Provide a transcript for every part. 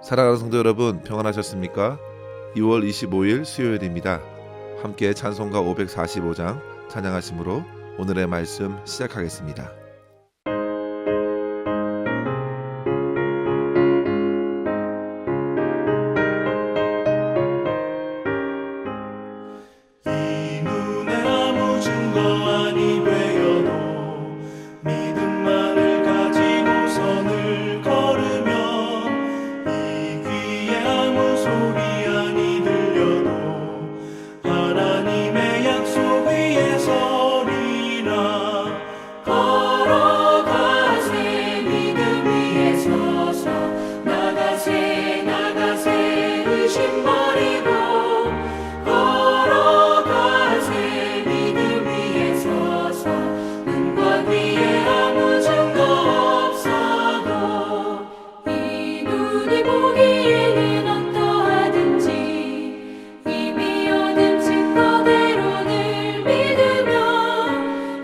사랑하는 성도 여러분, 평안하셨습니까? 2월 25일 수요일입니다. 함께 찬송가 545장 찬양하심으로 오늘의 말씀 시작하겠습니다. 이 눈에 아무 증거 아니 되어도 믿음만을 가지고 선을 걸으며 이 귀에 아무 소리 아니 들려도 하나님의 약속 위에 서리라. 걸어가세 믿음 위에 서서 나가세 나가세 의심 버리고 걸어가세 믿음 위에 서서 눈과 귀에 아무 증거 없어도 이 눈이 보기에는 어떠하든지 이미 얻은 증거대로 늘 믿으며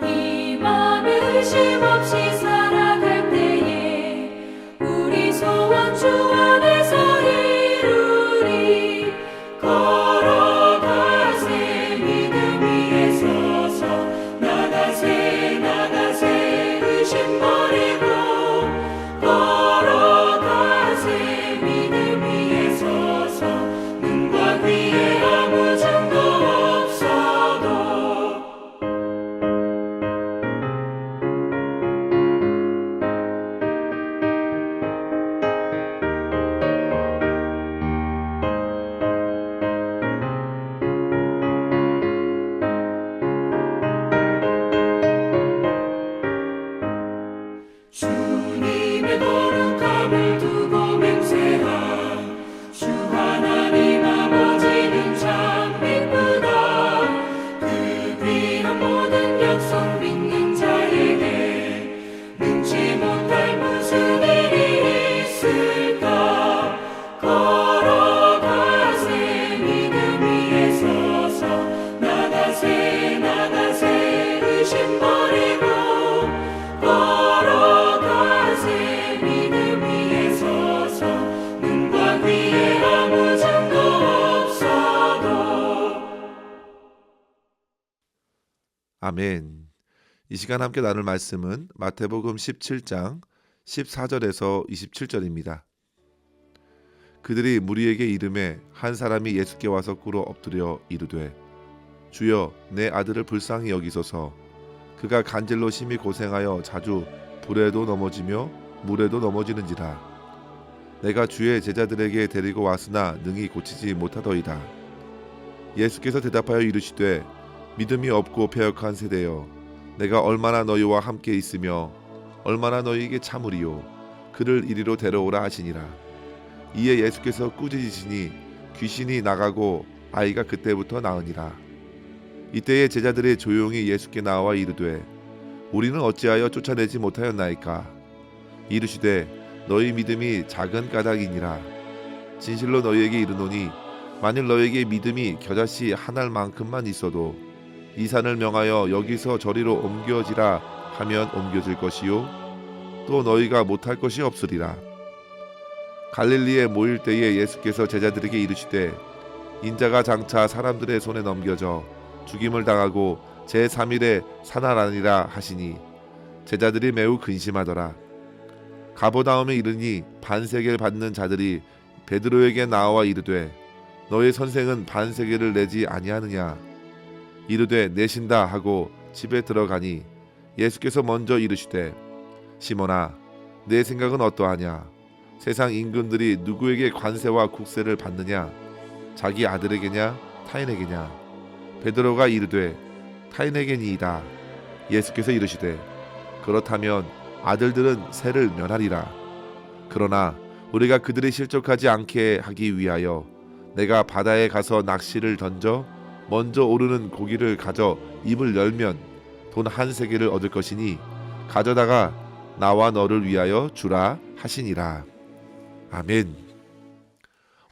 이 맘에 의심 없이 살아갈 때에 우리 소원 주 안에서 이루리. 걸어가세 믿음 위에 서서 나가세 나가세 의심 버리고 걸어가세 믿음 위에 서서 눈과 귀에 아무 증거 없어도. 주님의 거룩함을 두고 맹세한 주 하나님 아버지는 참 이쁘다. 그 귀한 모든 약속 믿는 자에게 능치 못할 무슨 일이 있을까. 걸어가세 믿음 위에 서서 나가세 나가세 의심 버리고 걸어가세 믿음 위에 서서 눈과 귀에 아무 증거 없어도. 아멘. 이 시간 함께 나눌 말씀은 마태복음 17장 14절에서 27절입니다. 그들이 무리에게 이르매 한 사람이 예수께 와서 꿇어 엎드려 이르되 주여 내 아들을 불쌍히 여기소서. 그가 간질로 심히 고생하여 자주 불에도 넘어지며 물에도 넘어지는지라. 내가 주의 제자들에게 데리고 왔으나 능히 고치지 못하더이다. 예수께서 대답하여 이르시되 믿음이 없고 패역한 세대여, 내가 얼마나 너희와 함께 있으며 얼마나 너희에게 참으리요. 그를 이리로 데려오라 하시니라. 이에 예수께서 꾸짖으시니 귀신이 나가고 아이가 그때부터 나으니라. 이때에 제자들이 조용히 예수께 나와 이르되 우리는 어찌하여 쫓아내지 못하였나이까. 이르시되 너희 믿음이 작은 까닭이니라. 진실로 너희에게 이르노니 만일 너희에게 믿음이 겨자씨 한 알만큼만 있어도 이 산을 명하여 여기서 저리로 옮겨지라 하면 옮겨질 것이요 또 너희가 못할 것이 없으리라. 갈릴리에 모일 때에 예수께서 제자들에게 이르시되 인자가 장차 사람들의 손에 넘겨져 죽임을 당하고 제3일에 살아나리라 하시니 제자들이 매우 근심하더라. 가버나움에 이르니 반세계를 받는 자들이 베드로에게 나와 이르되 너의 선생은 반세계를 내지 아니하느냐. 이르되 내신다 하고 집에 들어가니 예수께서 먼저 이르시되 시몬아 내 생각은 어떠하냐. 세상 임금들이 누구에게 관세와 국세를 받느냐. 자기 아들에게냐 타인에게냐. 베드로가 이르되 타인에게니이다. 예수께서 이르시되 그렇다면 아들들은 세를 면하리라. 그러나 우리가 그들이 실족하지 않게 하기 위하여 내가 바다에 가서 낚시를 던져 먼저 오르는 고기를 가져 입을 열면 돈 한 세겔을 얻을 것이니 가져다가 나와 너를 위하여 주라 하시니라. 아멘.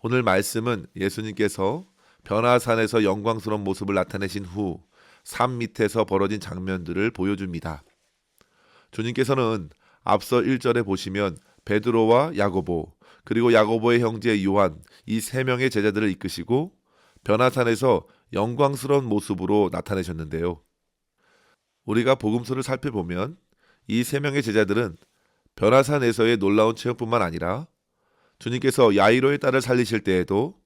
오늘 말씀은 예수님께서 변화산에서 영광스러운 모습을 나타내신 후 산 밑에서 벌어진 장면들을 보여줍니다. 주님께서는 앞서 1절에 보시면 베드로와 야고보 그리고 야고보의 형제 요한 이 세 명의 제자들을 이끄시고 변화산에서 영광스러운 모습으로 나타내셨는데요. 우리가 복음서를 살펴보면 이 세 명의 제자들은 변화산에서의 놀라운 체험뿐만 아니라 주님께서 야이로의 딸을 살리실 때에도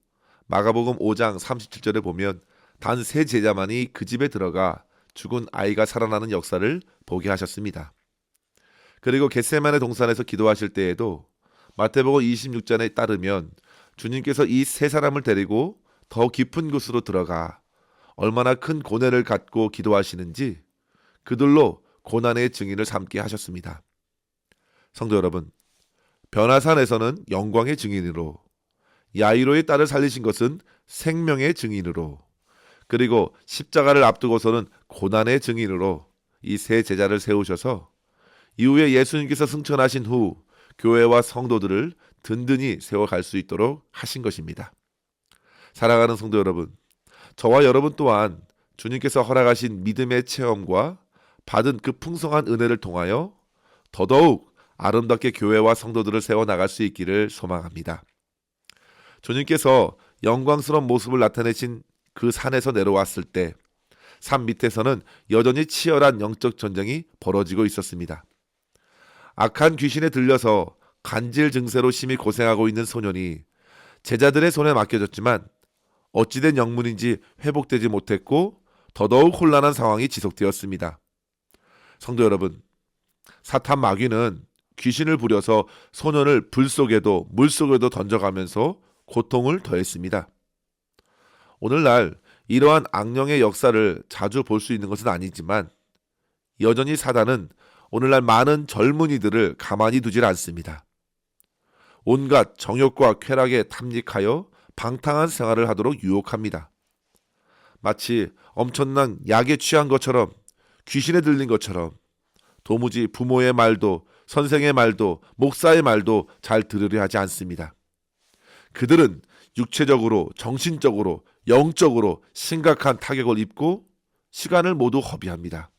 마가복음 5장 37절에 보면 단 세 제자만이 그 집에 들어가 죽은 아이가 살아나는 역사를 보게 하셨습니다. 그리고 겟세마네 동산에서 기도하실 때에도 마태복음 26장에 따르면 주님께서 이 세 사람을 데리고 더 깊은 곳으로 들어가 얼마나 큰 고뇌를 갖고 기도하시는지 그들로 고난의 증인을 삼게 하셨습니다. 성도 여러분, 변화산에서는 영광의 증인으로, 야이로의 딸을 살리신 것은 생명의 증인으로, 그리고 십자가를 앞두고서는 고난의 증인으로 이 세 제자를 세우셔서 이후에 예수님께서 승천하신 후 교회와 성도들을 든든히 세워갈 수 있도록 하신 것입니다. 사랑하는 성도 여러분, 저와 여러분 또한 주님께서 허락하신 믿음의 체험과 받은 그 풍성한 은혜를 통하여 더더욱 아름답게 교회와 성도들을 세워나갈 수 있기를 소망합니다. 주님께서 영광스러운 모습을 나타내신 그 산에서 내려왔을 때 산 밑에서는 여전히 치열한 영적 전쟁이 벌어지고 있었습니다. 악한 귀신에 들려서 간질 증세로 심히 고생하고 있는 소년이 제자들의 손에 맡겨졌지만 어찌된 영문인지 회복되지 못했고 더더욱 혼란한 상황이 지속되었습니다. 성도 여러분, 사탄 마귀는 귀신을 부려서 소년을 불 속에도 물 속에도 던져가면서 고통을 더했습니다. 오늘날 이러한 악령의 역사를 자주 볼 수 있는 것은 아니지만 여전히 사단은 오늘날 많은 젊은이들을 가만히 두질 않습니다. 온갖 정욕과 쾌락에 탐닉하여 방탕한 생활을 하도록 유혹합니다. 마치 엄청난 약에 취한 것처럼, 귀신에 들린 것처럼 도무지 부모의 말도 선생의 말도 목사의 말도 잘 들으려 하지 않습니다. 그들은 육체적으로, 정신적으로, 영적으로 심각한 타격을 입고 시간을 모두 허비합니다.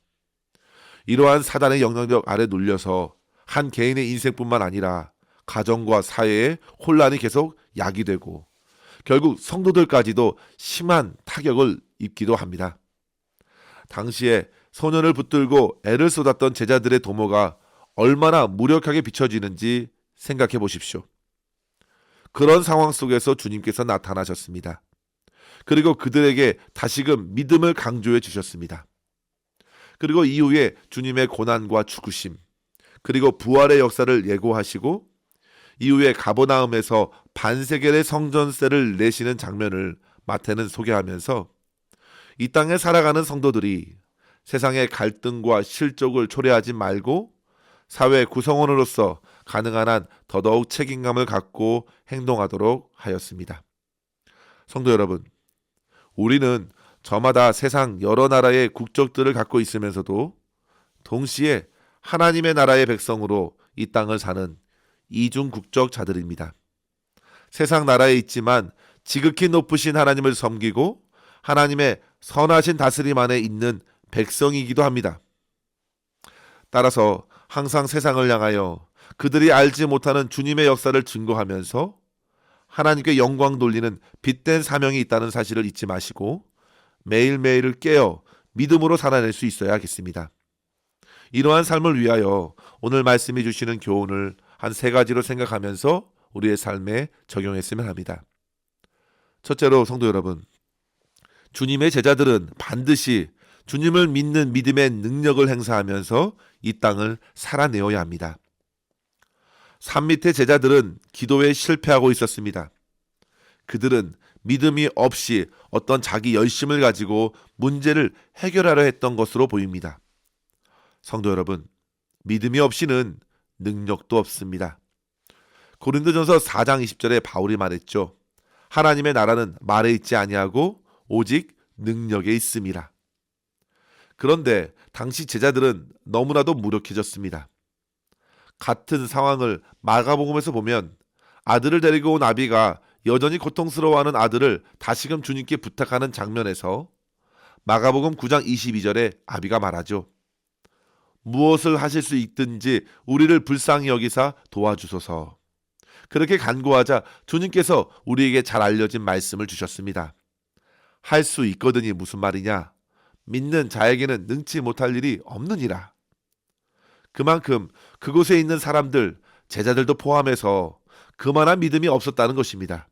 이러한 사단의 영향력 아래 눌려서 한 개인의 인생뿐만 아니라 가정과 사회에 혼란이 계속 야기되고 결국 성도들까지도 심한 타격을 입기도 합니다. 당시에 소년을 붙들고 애를 쏟았던 제자들의 도모가 얼마나 무력하게 비춰지는지 생각해 보십시오. 그런 상황 속에서 주님께서 나타나셨습니다. 그리고 그들에게 다시금 믿음을 강조해 주셨습니다. 그리고 이후에 주님의 고난과 죽으심, 그리고 부활의 역사를 예고하시고 이후에 가버나움에서 반세겔의 성전세를 내시는 장면을 마태는 소개하면서 이 땅에 살아가는 성도들이 세상의 갈등과 실족을 초래하지 말고 사회 구성원으로서 가능한 한 더더욱 책임감을 갖고 행동하도록 하였습니다. 성도 여러분, 우리는 저마다 세상 여러 나라의 국적들을 갖고 있으면서도 동시에 하나님의 나라의 백성으로 이 땅을 사는 이중 국적자들입니다. 세상 나라에 있지만 지극히 높으신 하나님을 섬기고 하나님의 선하신 다스림 안에 있는 백성이기도 합니다. 따라서 항상 세상을 향하여 그들이 알지 못하는 주님의 역사를 증거하면서 하나님께 영광 돌리는 빛된 사명이 있다는 사실을 잊지 마시고 매일매일을 깨어 믿음으로 살아낼 수 있어야겠습니다. 이러한 삶을 위하여 오늘 말씀해 주시는 교훈을 한 세 가지로 생각하면서 우리의 삶에 적용했으면 합니다. 첫째로 성도 여러분, 주님의 제자들은 반드시 주님을 믿는 믿음의 능력을 행사하면서 이 땅을 살아내어야 합니다. 산 밑의 제자들은 기도에 실패하고 있었습니다. 그들은 믿음이 없이 어떤 자기 열심을 가지고 문제를 해결하려 했던 것으로 보입니다. 성도 여러분, 믿음이 없이는 능력도 없습니다. 고린도전서 4장 20절에 바울이 말했죠. 하나님의 나라는 말에 있지 아니하고 오직 능력에 있음이라. 그런데 당시 제자들은 너무나도 무력해졌습니다. 같은 상황을 마가복음에서 보면 아들을 데리고 온 아비가 여전히 고통스러워하는 아들을 다시금 주님께 부탁하는 장면에서 마가복음 9장 22절에 아비가 말하죠. 무엇을 하실 수 있든지 우리를 불쌍히 여기사 도와주소서. 그렇게 간구하자 주님께서 우리에게 잘 알려진 말씀을 주셨습니다. 할 수 있거든이 무슨 말이냐? 믿는 자에게는 능치 못할 일이 없느니라. 그만큼 그곳에 있는 사람들, 제자들도 포함해서 그만한 믿음이 없었다는 것입니다.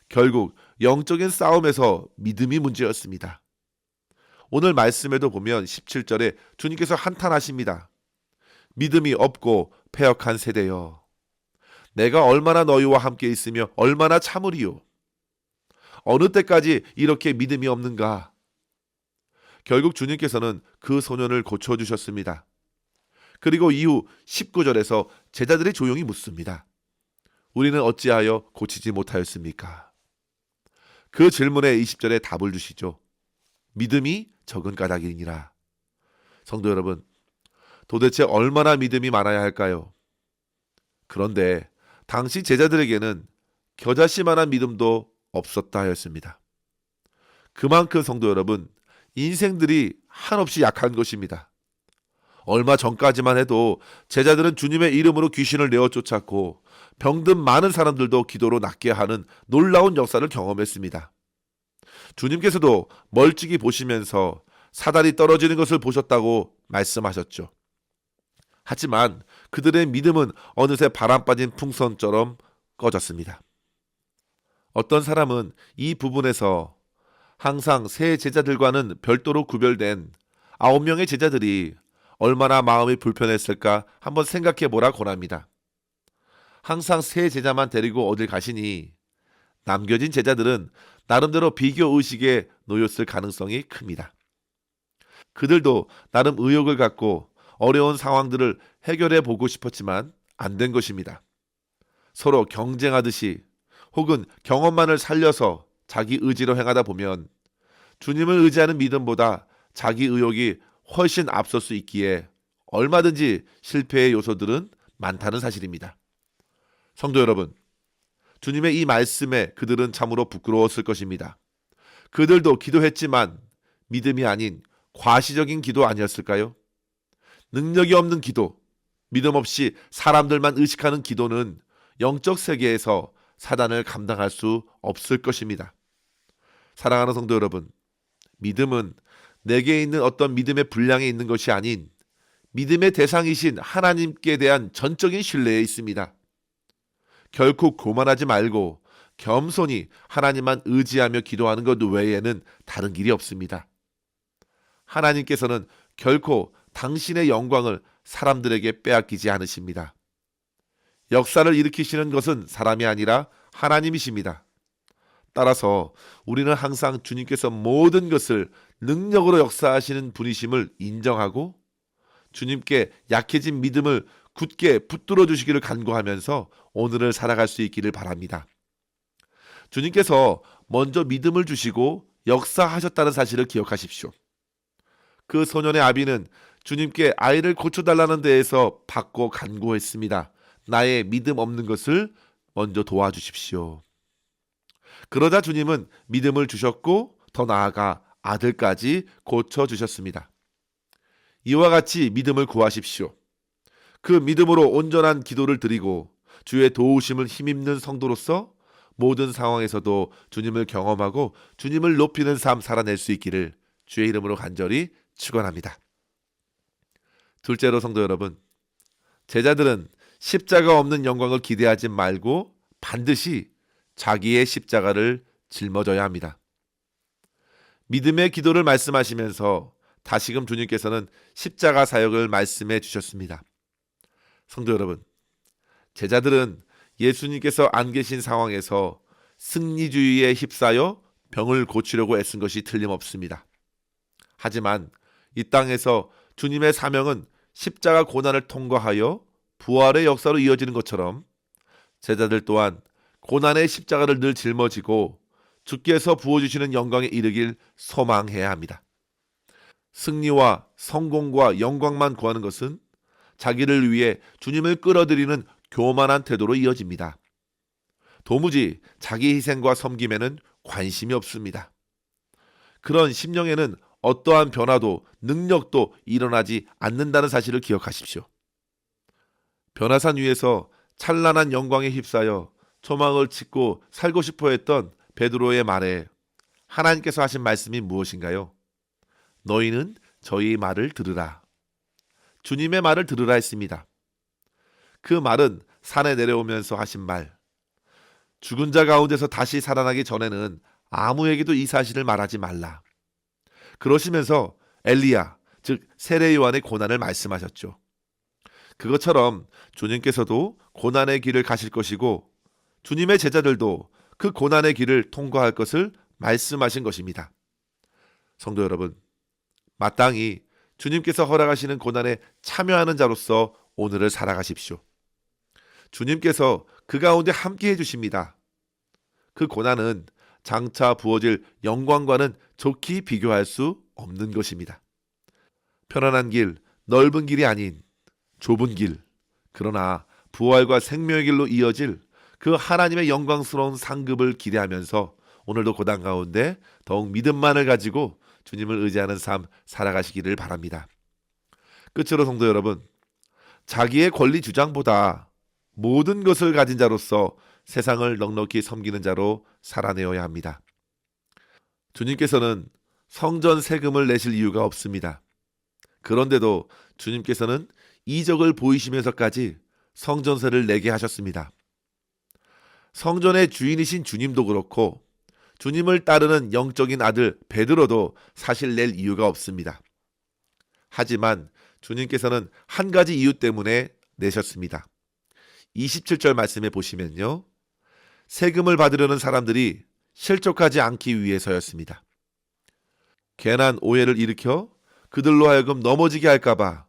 결국 영적인 싸움에서 믿음이 문제였습니다. 오늘 말씀에도 보면 17절에 주님께서 한탄하십니다. 믿음이 없고 패역한 세대여. 내가 얼마나 너희와 함께 있으며 얼마나 참으리요. 어느 때까지 이렇게 믿음이 없는가? 결국 주님께서는 그 소년을 고쳐주셨습니다. 그리고 이후 19절에서 제자들이 조용히 묻습니다. 우리는 어찌하여 고치지 못하였습니까? 그 질문에 20절에 답을 주시죠. 믿음이 적은 까닭이니라. 성도 여러분, 도대체 얼마나 믿음이 많아야 할까요? 그런데 당시 제자들에게는 겨자씨만한 믿음도 없었다 하였습니다. 그만큼 성도 여러분, 인생들이 한없이 약한 것입니다. 얼마 전까지만 해도 제자들은 주님의 이름으로 귀신을 내어 쫓았고 병든 많은 사람들도 기도로 낫게 하는 놀라운 역사를 경험했습니다. 주님께서도 멀찍이 보시면서 사단이 떨어지는 것을 보셨다고 말씀하셨죠. 하지만 그들의 믿음은 어느새 바람 빠진 풍선처럼 꺼졌습니다. 어떤 사람은 이 부분에서 항상 세 제자들과는 별도로 구별된 9명의 제자들이 얼마나 마음이 불편했을까 한번 생각해 보라 권합니다. 항상 세 제자만 데리고 어딜 가시니 남겨진 제자들은 나름대로 비교 의식에 놓였을 가능성이 큽니다. 그들도 나름 의욕을 갖고 어려운 상황들을 해결해 보고 싶었지만 안 된 것입니다. 서로 경쟁하듯이 혹은 경험만을 살려서 자기 의지로 행하다 보면 주님을 의지하는 믿음보다 자기 의욕이 훨씬 앞설 수 있기에 얼마든지 실패의 요소들은 많다는 사실입니다. 성도 여러분, 주님의 이 말씀에 그들은 참으로 부끄러웠을 것입니다. 그들도 기도했지만 믿음이 아닌 과시적인 기도 아니었을까요? 능력이 없는 기도, 믿음 없이 사람들만 의식하는 기도는 영적 세계에서 사단을 감당할 수 없을 것입니다. 사랑하는 성도 여러분, 믿음은 내게 있는 어떤 믿음의 분량에 있는 것이 아닌 믿음의 대상이신 하나님께 대한 전적인 신뢰에 있습니다. 결코 교만하지 말고 겸손히 하나님만 의지하며 기도하는 것 외에는 다른 길이 없습니다. 하나님께서는 결코 당신의 영광을 사람들에게 빼앗기지 않으십니다. 역사를 일으키시는 것은 사람이 아니라 하나님이십니다. 따라서 우리는 항상 주님께서 모든 것을 능력으로 역사하시는 분이심을 인정하고 주님께 약해진 믿음을 굳게 붙들어 주시기를 간구하면서 오늘을 살아갈 수 있기를 바랍니다. 주님께서 먼저 믿음을 주시고 역사하셨다는 사실을 기억하십시오. 그 소년의 아비는 주님께 아이를 고쳐달라는 데에서 받고 간구했습니다. 나의 믿음 없는 것을 먼저 도와주십시오. 그러자 주님은 믿음을 주셨고 더 나아가 아들까지 고쳐주셨습니다. 이와 같이 믿음을 구하십시오. 그 믿음으로 온전한 기도를 드리고 주의 도우심을 힘입는 성도로서 모든 상황에서도 주님을 경험하고 주님을 높이는 삶 살아낼 수 있기를 주의 이름으로 간절히 축원합니다. 둘째로 성도 여러분, 제자들은 십자가 없는 영광을 기대하지 말고 반드시 자기의 십자가를 짊어져야 합니다. 믿음의 기도를 말씀하시면서 다시금 주님께서는 십자가 사역을 말씀해 주셨습니다. 성도 여러분, 제자들은 예수님께서 안 계신 상황에서 승리주의에 휩싸여 병을 고치려고 애쓴 것이 틀림없습니다. 하지만 이 땅에서 주님의 사명은 십자가 고난을 통과하여 부활의 역사로 이어지는 것처럼 제자들 또한 고난의 십자가를 늘 짊어지고 주께서 부어주시는 영광에 이르길 소망해야 합니다. 승리와 성공과 영광만 구하는 것은 자기를 위해 주님을 끌어들이는 교만한 태도로 이어집니다. 도무지 자기 희생과 섬김에는 관심이 없습니다. 그런 심령에는 어떠한 변화도 능력도 일어나지 않는다는 사실을 기억하십시오. 변화산 위에서 찬란한 영광에 휩싸여 소망을 짓고 살고 싶어 했던 베드로의 말에 하나님께서 하신 말씀이 무엇인가요? 너희는 저희 말을 들으라. 주님의 말을 들으라 했습니다. 그 말은 산에 내려오면서 하신 말. 죽은 자 가운데서 다시 살아나기 전에는 아무에게도 이 사실을 말하지 말라. 그러시면서 엘리야, 즉 세례 요한의 고난을 말씀하셨죠. 그것처럼 주님께서도 고난의 길을 가실 것이고 주님의 제자들도 그 고난의 길을 통과할 것을 말씀하신 것입니다. 성도 여러분, 마땅히 주님께서 허락하시는 고난에 참여하는 자로서 오늘을 살아가십시오. 주님께서 그 가운데 함께 해주십니다. 그 고난은 장차 부어질 영광과는 좋게 비교할 수 없는 것입니다. 편안한 길, 넓은 길이 아닌 좁은 길, 그러나 부활과 생명의 길로 이어질 그 하나님의 영광스러운 상급을 기대하면서 오늘도 고난 가운데 더욱 믿음만을 가지고 주님을 의지하는 삶 살아가시기를 바랍니다. 끝으로 성도 여러분, 자기의 권리 주장보다 모든 것을 가진 자로서 세상을 넉넉히 섬기는 자로 살아내어야 합니다. 주님께서는 성전 세금을 내실 이유가 없습니다. 그런데도 주님께서는 이적을 보이시면서까지 성전세를 내게 하셨습니다. 성전의 주인이신 주님도 그렇고 주님을 따르는 영적인 아들 베드로도 사실 낼 이유가 없습니다. 하지만 주님께서는 한 가지 이유 때문에 내셨습니다. 27절 말씀에 보시면요, 세금을 받으려는 사람들이 실족하지 않기 위해서였습니다. 괜한 오해를 일으켜 그들로 하여금 넘어지게 할까봐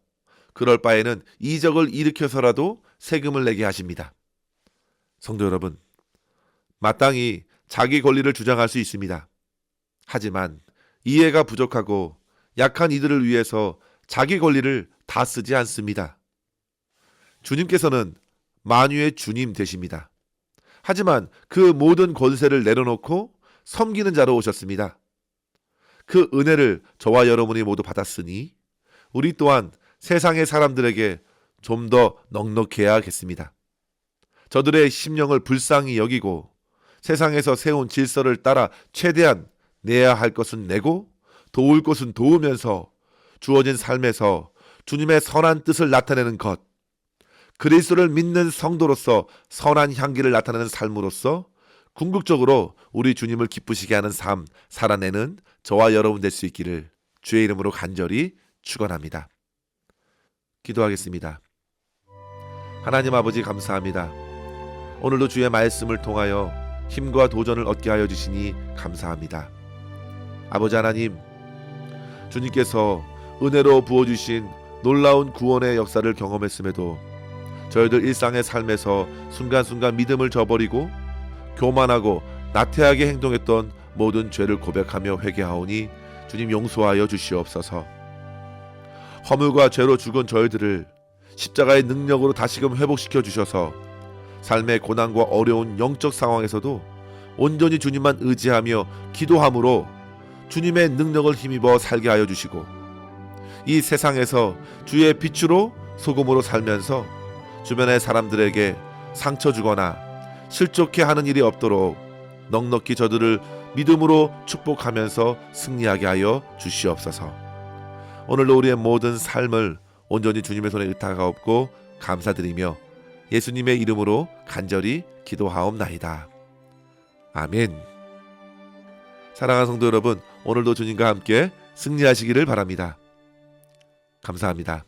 그럴 바에는 이적을 일으켜서라도 세금을 내게 하십니다. 성도 여러분, 마땅히 자기 권리를 주장할 수 있습니다. 하지만 이해가 부족하고 약한 이들을 위해서 자기 권리를 다 쓰지 않습니다. 주님께서는 만유의 주님 되십니다. 하지만 그 모든 권세를 내려놓고 섬기는 자로 오셨습니다. 그 은혜를 저와 여러분이 모두 받았으니 우리 또한 세상의 사람들에게 좀 더 넉넉해야겠습니다. 저들의 심령을 불쌍히 여기고 세상에서 세운 질서를 따라 최대한 내야 할 것은 내고 도울 것은 도우면서 주어진 삶에서 주님의 선한 뜻을 나타내는 것, 그리스도를 믿는 성도로서 선한 향기를 나타내는 삶으로서 궁극적으로 우리 주님을 기쁘시게 하는 삶 살아내는 저와 여러분 될 수 있기를 주의 이름으로 간절히 축원합니다. 기도하겠습니다. 하나님 아버지 감사합니다. 오늘도 주의 말씀을 통하여 힘과 도전을 얻게 하여 주시니 감사합니다. 아버지 하나님, 주님께서 은혜로 부어주신 놀라운 구원의 역사를 경험했음에도 저희들 일상의 삶에서 순간순간 믿음을 저버리고 교만하고 나태하게 행동했던 모든 죄를 고백하며 회개하오니 주님 용서하여 주시옵소서. 허물과 죄로 죽은 저희들을 십자가의 능력으로 다시금 회복시켜 주셔서 삶의 고난과 어려운 영적 상황에서도 온전히 주님만 의지하며 기도함으로 주님의 능력을 힘입어 살게 하여 주시고 이 세상에서 주의 빛으로 소금으로 살면서 주변의 사람들에게 상처 주거나 실족해 하는 일이 없도록 넉넉히 저들을 믿음으로 축복하면서 승리하게 하여 주시옵소서. 오늘도 우리의 모든 삶을 온전히 주님의 손에 의탁하옵고 감사드리며 예수님의 이름으로 간절히 기도하옵나이다. 아멘. 사랑하는 성도 여러분, 오늘도 주님과 함께 승리하시기를 바랍니다. 감사합니다.